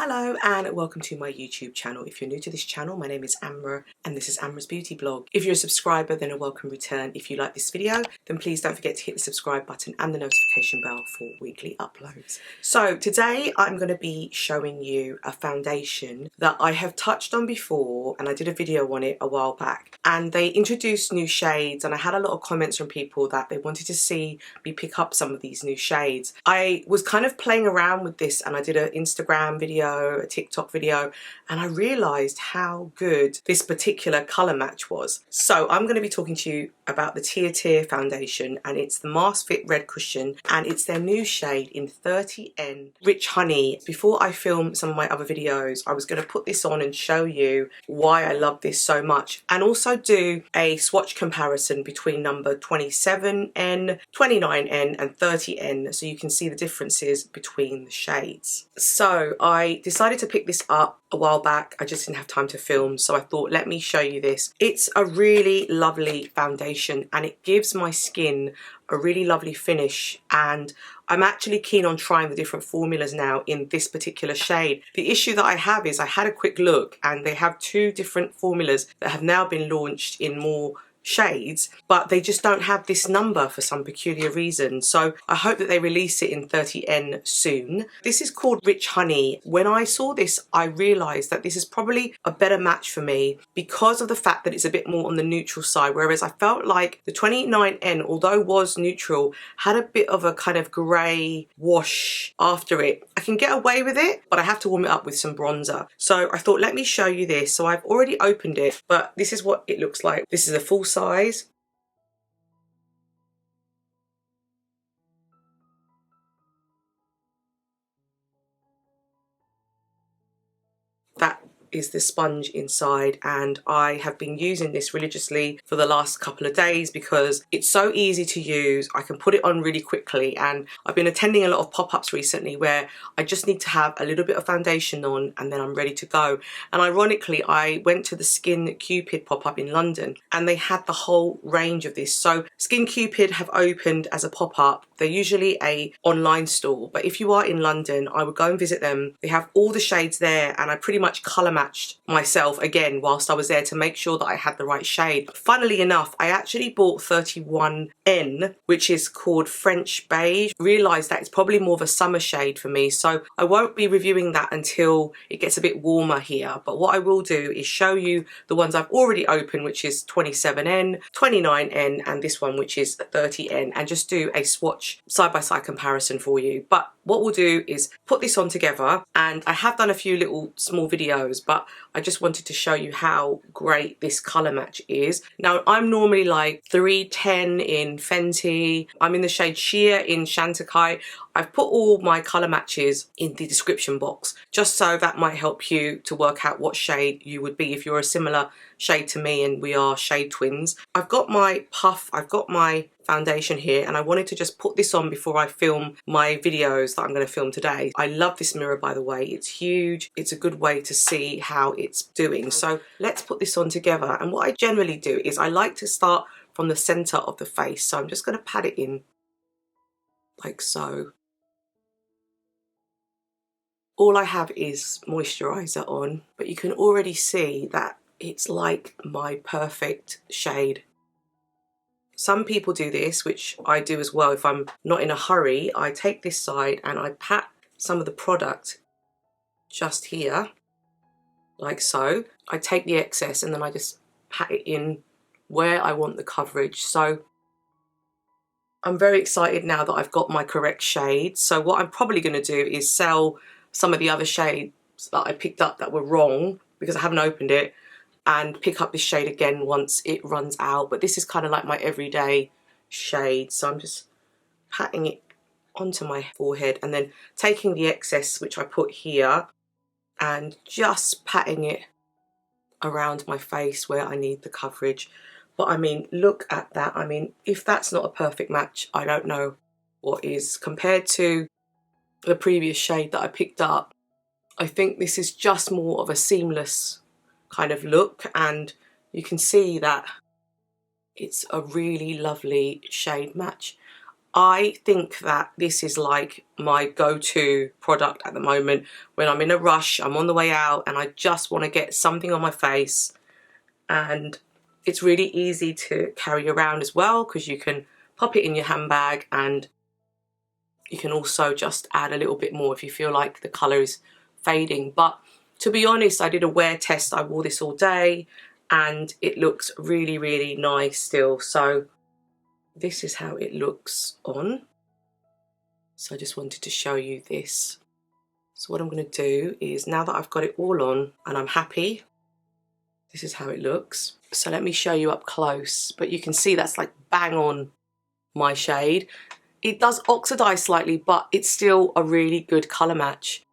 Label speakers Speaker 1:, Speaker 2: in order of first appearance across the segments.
Speaker 1: Hello and welcome to my YouTube channel. If you're new to this channel, my name is Amra and this is Amra's Beauty Blog. If you're a subscriber, then a welcome return. If you like this video, then please don't forget to hit the subscribe button and the notification bell for weekly uploads. So today I'm going to be showing you a foundation that I have touched on before, and I did a video on it a while back, and they introduced new shades, and I had a lot of comments from people that they wanted to see me pick up some of these new shades. I was kind of playing around with this, and I did an Instagram video, a TikTok video, and I realized how good this particular color match was. So I'm going to be talking to you about the TirTir foundation, and it's the Mask Fit Red Cushion, and it's their new shade in 30N Rich Honey. Before I film some of my other videos, I was going to put this on and show you why I love this so much, and also do a swatch comparison between number 27N, 29N and 30N, so you can see the differences between the shades. So I decided to pick this up a while back. I just didn't have time to film, so I thought, let me show you this. It's a really lovely foundation and it gives my skin a really lovely finish, and I'm actually keen on trying the different formulas now in this particular shade. The issue that I have is I had a quick look and they have two different formulas that have now been launched in more shades, but they just don't have this number for some peculiar reason. So I hope that they release it in 30N soon. This is called Rich Honey. When I saw this, I realized that this is probably a better match for me because of the fact that it's a bit more on the neutral side, whereas I felt like the 29N, although was neutral, had a bit of a kind of grey wash after it. I can get away with it, but I have to warm it up with some bronzer. So I thought, let me show you this. So I've already opened it, but this is what it looks like. This is a full size. That is the sponge inside, and I have been using this religiously for the last couple of days because it's so easy to use. I can put it on really quickly, and I've been attending a lot of pop-ups recently where I just need to have a little bit of foundation on and then I'm ready to go. And ironically, I went to the Skin Cupid pop-up in London and they had the whole range of this. So Skin Cupid have opened as a pop-up. They're usually a online store, but if you are in London, I would go and visit them. They have all the shades there, and I pretty much colour matched myself again whilst I was there to make sure that I had the right shade. Funnily enough, I actually bought 31N, which is called French Beige. Realised that it's probably more of a summer shade for me, so I won't be reviewing that until it gets a bit warmer here. But what I will do is show you the ones I've already opened, which is 27N, 29N and this one, which is 30N, and just do a swatch side-by-side comparison for you. But what we'll do is put this on together, and I have done a few little small videos, but I just wanted to show you how great this colour match is. Now, I'm normally like 310 in Fenty. I'm in the shade Shea in Chantecaille. I've put all my colour matches in the description box, just so that might help you to work out what shade you would be if you're a similar shade to me, and we are shade twins. I've got my puff, I've got my foundation here, and I wanted to just put this on before I film my videos that I'm going to film today. I love this mirror, by the way. It's huge. It's a good way to see how it's doing. So let's put this on together. And what I generally do is I like to start from the center of the face. So I'm just going to pat it in like so. All I have is moisturizer on, but you can already see that it's like my perfect shade. Some people do this, which I do as well. If I'm not in a hurry, I take this side and I pat some of the product just here, like so. I take the excess and then I just pat it in where I want the coverage. So I'm very excited now that I've got my correct shade. So what I'm probably going to do is sell some of the other shades that I picked up that were wrong because I haven't opened it, and pick up this shade again once it runs out. But this is kind of like my everyday shade, so I'm just patting it onto my forehead and then taking the excess, which I put here, and just patting it around my face where I need the coverage. But I mean, look at that. I mean, if that's not a perfect match, I don't know what is. Compared to the previous shade that I picked up, I think this is just more of a seamless kind of look, and you can see that it's a really lovely shade match. I think that this is like my go-to product at the moment when I'm in a rush, I'm on the way out and I just want to get something on my face. And it's really easy to carry around as well because you can pop it in your handbag, and you can also just add a little bit more if you feel like the colour is fading. But to be honest, I did a wear test, I wore this all day and it looks really, really nice still. So this is how it looks on. So I just wanted to show you this. So what I'm going to do is, now that I've got it all on and I'm happy, this is how it looks. So let me show you up close, but you can see that's like bang on my shade. It does oxidize slightly, but it's still a really good colour match.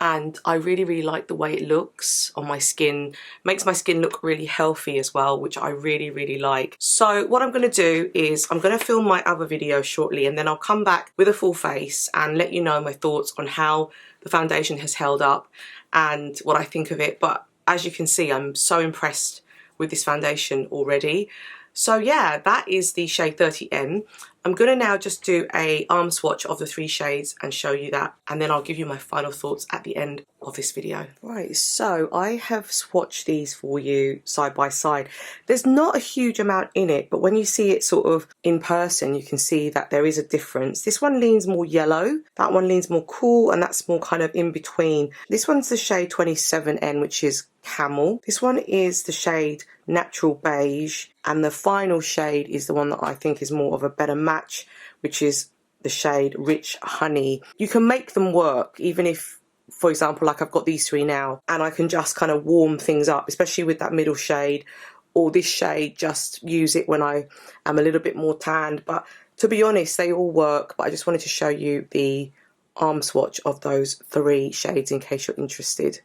Speaker 1: And I really, really like the way it looks on my skin. Makes my skin look really healthy as well, which I really, really like. So what I'm going to do is I'm going to film my other video shortly, and then I'll come back with a full face and let you know my thoughts on how the foundation has held up and what I think of it. But as you can see, I'm so impressed with this foundation already. So yeah, that is the shade 30N. I'm going to now just do a arm swatch of the 3 shades and show you that, and then I'll give you my final thoughts at the end of this video. Right, so I have swatched these for you side by side. There's not a huge amount in it, but when you see it sort of in person, you can see that there is a difference. This one leans more yellow, that one leans more cool, and that's more kind of in between. This one's the shade 27N, which is Camel. This one is the shade Natural Beige, and the final shade is the one that I think is more of a better match, which is the shade Rich Honey. You can make them work, even if, for example, like I've got these 3 now, and I can just kind of warm things up, especially with that middle shade, or this shade, just use it when I am a little bit more tanned. But to be honest, they all work, but I just wanted to show you the arm swatch of those 3 shades in case you're interested.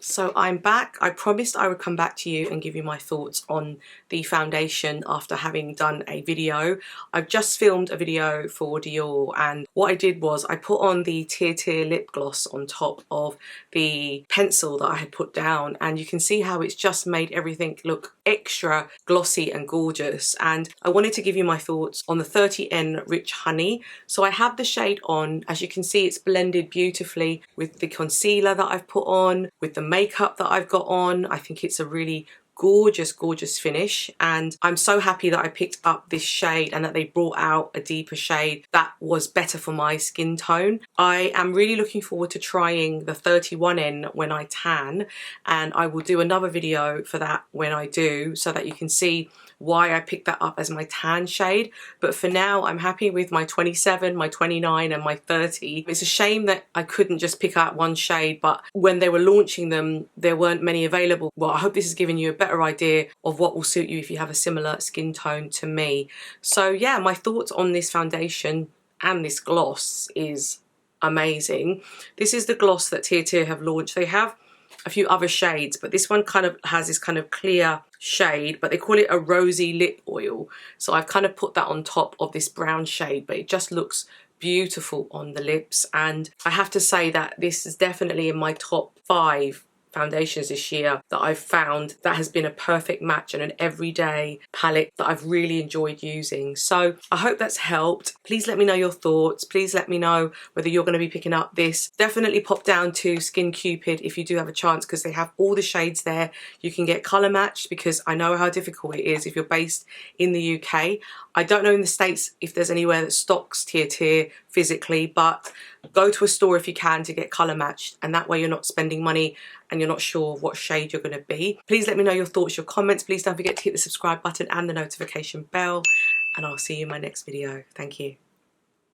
Speaker 1: So I'm back. I promised I would come back to you and give you my thoughts on the foundation after having done a video. I've just filmed a video for Dior, and what I did was I put on the TirTir lip gloss on top of the pencil that I had put down, and you can see how it's just made everything look extra glossy and gorgeous. And I wanted to give you my thoughts on the 30N Rich Honey. So I have the shade on. As you can see, it's blended beautifully with the concealer that I've put on, with the makeup that I've got on. I think it's a really gorgeous, gorgeous finish, and I'm so happy that I picked up this shade and that they brought out a deeper shade that was better for my skin tone. I am really looking forward to trying the 31N when I tan, and I will do another video for that when I do, so that you can see why I picked that up as my tan shade. But for now, I'm happy with my 27, my 29 and my 30. It's a shame that I couldn't just pick out one shade, but when they were launching them, there weren't many available. Well, I hope this has given you a better idea of what will suit you if you have a similar skin tone to me. So yeah, my thoughts on this foundation and this gloss is amazing. This is the gloss that TirTir have launched. They have a few other shades, but this one kind of has this kind of clear shade, but they call it a rosy lip oil. So I've kind of put that on top of this brown shade, but it just looks beautiful on the lips. And I have to say that this is definitely in my top 5 foundations this year that I've found that has been a perfect match and an everyday palette that I've really enjoyed using. So I hope that's helped. Please let me know your thoughts. Please let me know whether you're going to be picking up this. Definitely pop down to Skin Cupid if you do have a chance, because they have all the shades there. You can get colour matched, because I know how difficult it is if you're based in the UK. I don't know in the States if there's anywhere that stocks TirTir physically, but Go to a store if you can to get colour matched, and that way you're not spending money and you're not sure what shade you're going to be. Please let me know your thoughts, your comments. Please don't forget to hit the subscribe button and the notification bell, and I'll see you in my next video. Thank you.